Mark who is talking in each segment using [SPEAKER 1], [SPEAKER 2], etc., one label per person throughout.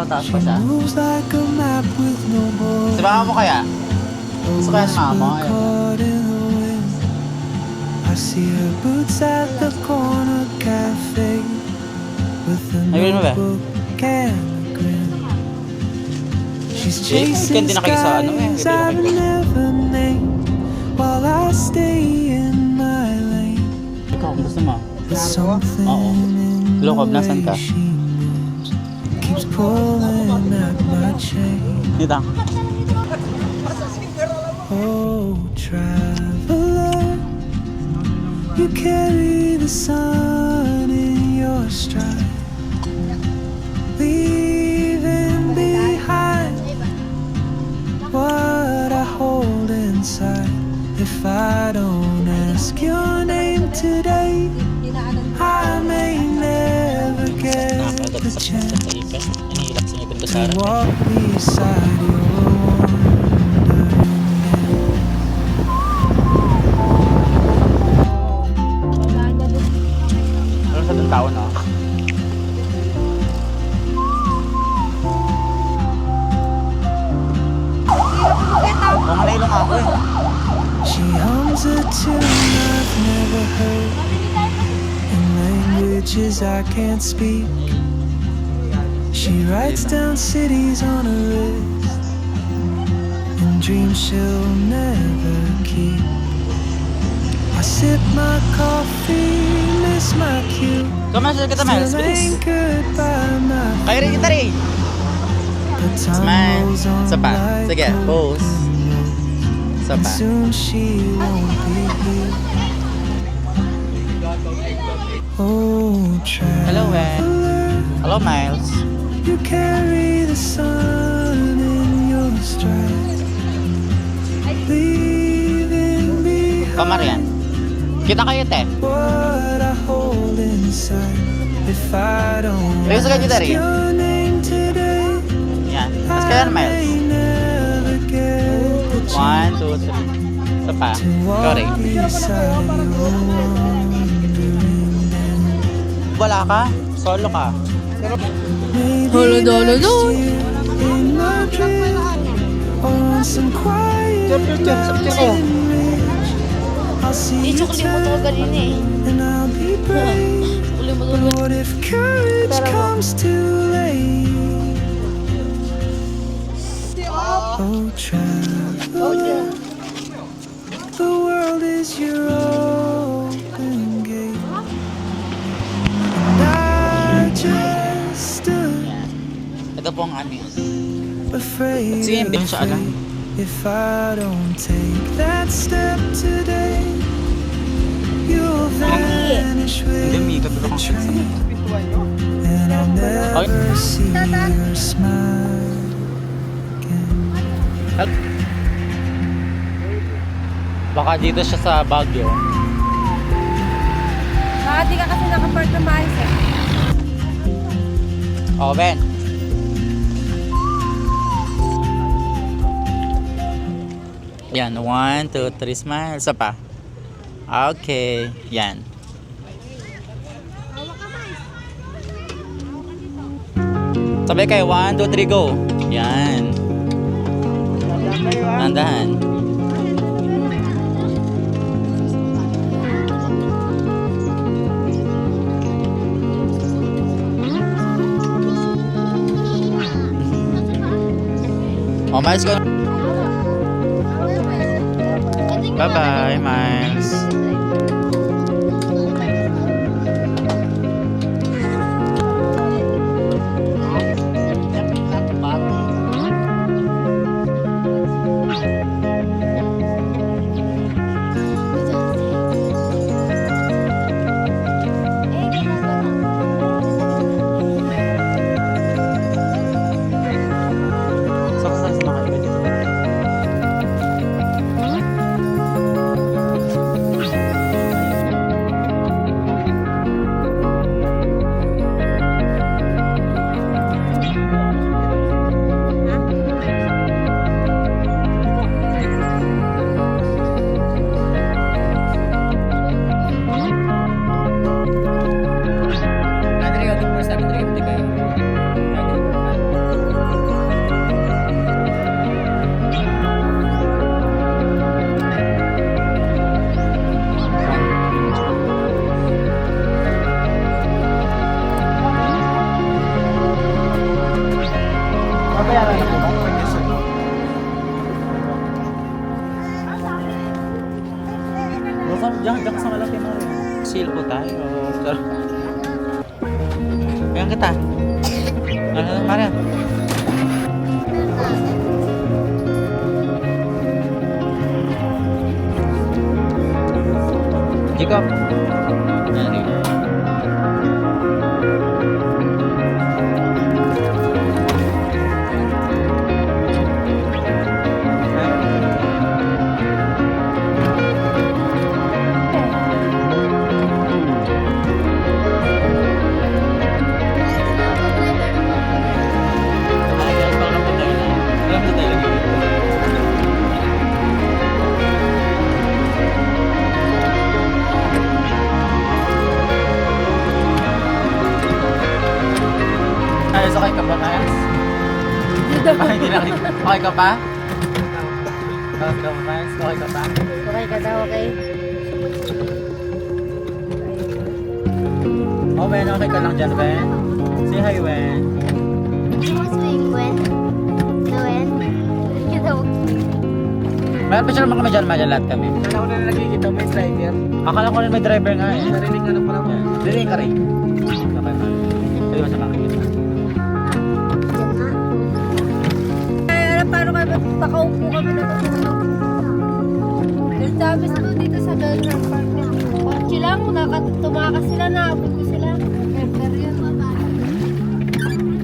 [SPEAKER 1] mataas pa siya. Si mama mo kaya? Gusto kaya ni mama mo? Ayun mo ba? Hindi na kayo sa ano eh. Ikaw, gusto mo? Oo. Lokob, nasan ka? Dito.
[SPEAKER 2] Oh, traveler, you carry the sun in your stride, leaving behind what I hold inside. If I don't ask your name today, I may never get the chance to walk beside your
[SPEAKER 1] tao na. Ako eh.
[SPEAKER 2] She hums a tune I've never heard in languages I can't speak. She writes down cities on her wrist and dreams she'll never keep. I sip my coffee, miss my cue.
[SPEAKER 1] Commercial kita, Miles, please. Kaya rin kita rin. Smile. Isa pa. Sige, pose. Isa pa. Hello, Wen. Hello, Miles.
[SPEAKER 2] You carry the sun in your stride. Leaving behind.
[SPEAKER 1] Kamar yan. Kita kayo, te.
[SPEAKER 2] What I hold inside. If I don't
[SPEAKER 1] Ayos ka dito rin.
[SPEAKER 2] your name today,
[SPEAKER 1] Yan. Mas kaya na, Miles. 1, 2, 3. Isa pa. Ikaw rin. Wala ka? Solo ka?
[SPEAKER 3] Holo dolo do. Dito ko limot ko ganina eh. Limot ko
[SPEAKER 2] What if courage comes too late? Oh, traveler, the world is your open gate, and I just stood
[SPEAKER 1] Ito po ang amin.
[SPEAKER 2] afraid
[SPEAKER 1] Sige, hindi
[SPEAKER 2] of
[SPEAKER 1] siya alam.
[SPEAKER 2] fate. If I don't take that step today, you'll vanish with
[SPEAKER 1] Hindi, may
[SPEAKER 2] the
[SPEAKER 1] katulong
[SPEAKER 2] train, and I'll never see your smile again.
[SPEAKER 1] Baka dito siya sa Baguio.
[SPEAKER 3] Baka di ka kasi nakapark na maayos eh.
[SPEAKER 1] Oh, Ben. Yan, 1, 2, 3, smile. Isa pa. Okay. Yan. Sabay kayo, 1, 2, 3, go. Yan. Nandahan. Oh, Miles ko. Bye-bye, Miles. Nabayaran na po ba? Diyan ka sa malaki mo. Seal po tayo. Kaya kita. Ano, Maria? Jacob. Ano yun? Ay, sakay ka ba, Miles? Hindi na. Okay ka pa? Okay ka, Miles? Okay ka pa?
[SPEAKER 3] Okay ka daw, okay?
[SPEAKER 1] Oh, Ben, okay ka lang dyan, Ben? Say hi, Ben. Meron pa siya naman kami dyan, Maja, lahat kami.
[SPEAKER 4] Kala ko na nakikita may driver.
[SPEAKER 1] Akala ko rin may driver nga eh.
[SPEAKER 4] Narinig nga na pala ko.
[SPEAKER 1] Dili ka rin. Okay, man. Pwede mo sa makikita.
[SPEAKER 3] Paano kami pakaupo kami na tutulog? Nagtabis mo dito sa Belgrade Park. Kotse lang, tumakas sila, naabot ko sila. Pero yun,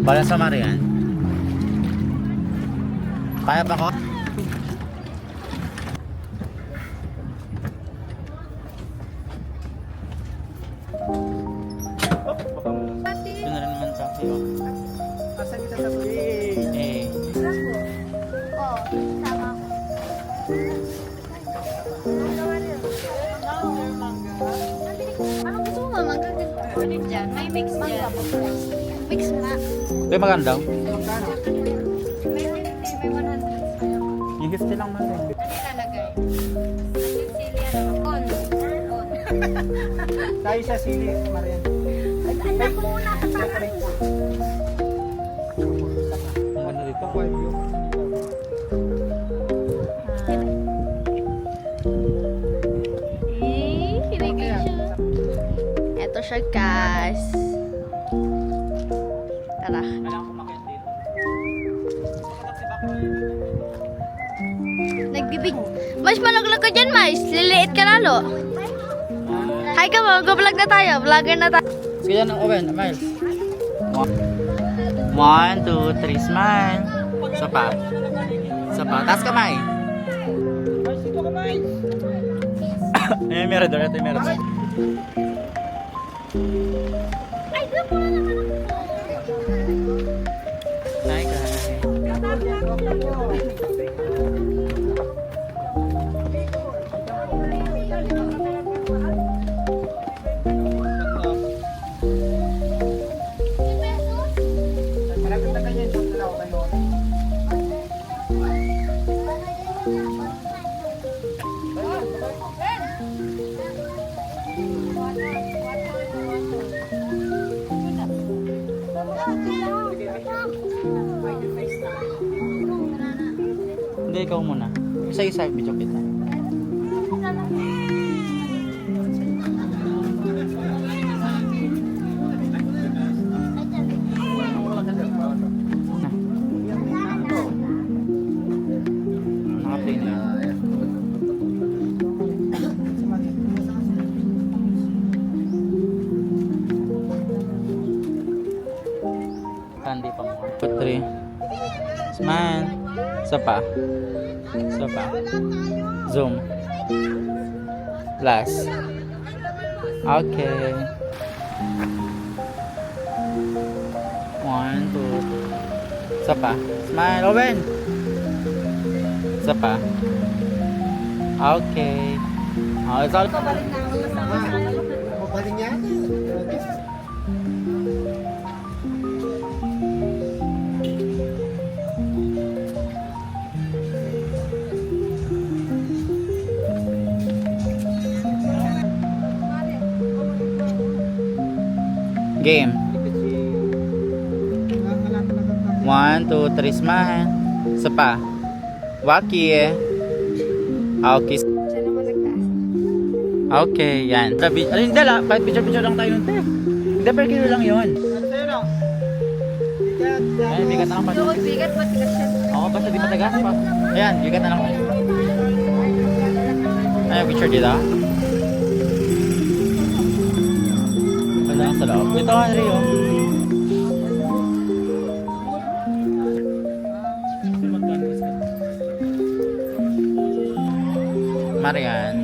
[SPEAKER 1] Bala sa Marian. Kaya pa ko? Yun na rin naman tayo.
[SPEAKER 4] Asa kita sa kuya?
[SPEAKER 1] Eh.
[SPEAKER 3] Anong gusto mo, mangga dyan? May mix dyan. Mix nga.
[SPEAKER 1] Uy, maganda.
[SPEAKER 3] May 100.
[SPEAKER 1] Yung gusto lang man.
[SPEAKER 3] Ano ilalagay? Sili, ano? On.
[SPEAKER 4] Tayo sa sili, Marian.
[SPEAKER 3] Anak ko muna sa parang.
[SPEAKER 1] Ang ganda dito.
[SPEAKER 3] Ito siya, guys. Tara.
[SPEAKER 1] Kailangan kumakit dito.
[SPEAKER 3] Nagbibig. Mas malaglag ka dyan, Mais. Liliit ka lalo. Hi ka mo, go-vlog na tayo. Vlogger na tayo.
[SPEAKER 1] Sige yan ang oven, Miles. 1, 2, 3, smile. Isa pa. Isa pa. Taas kamay. Ay, meron doon. Ito yung meron.
[SPEAKER 3] Ay, doon po na naman
[SPEAKER 1] Hi, guys.
[SPEAKER 4] Malapit na ganyan yung dalaw kayo.
[SPEAKER 1] Hindi, ikaw muna. Isa-isa, video kita. Naka-play na. Candy pa mo. 3. Smile. Isa pa. Isa pa. Zoom. Last. Okay. 1, 2. Isa pa. Smile. Open. Isa pa. Okay. Oh, it's all.
[SPEAKER 4] Mapaling niya?
[SPEAKER 1] Game.
[SPEAKER 4] Malapit na
[SPEAKER 1] 1, 2, 3, smile. Isa pa. Waki eh. Okay.
[SPEAKER 3] Siya naman nagtaas.
[SPEAKER 1] Okay, yan. Alin, hindi la. Kahit picture-picture lang tayo nun, te. Hindi, per kilo lang yun.
[SPEAKER 4] Ano sa'yo, no? Bigat.
[SPEAKER 1] Ay, bigat na lang pa.
[SPEAKER 3] Doon, bigat, matigas siya.
[SPEAKER 1] Oo, basta di matagas pa. Ayan, bigat na lang. Ay, picture dito. Wala lang sa loob. Ito, Henry, oh. Marian.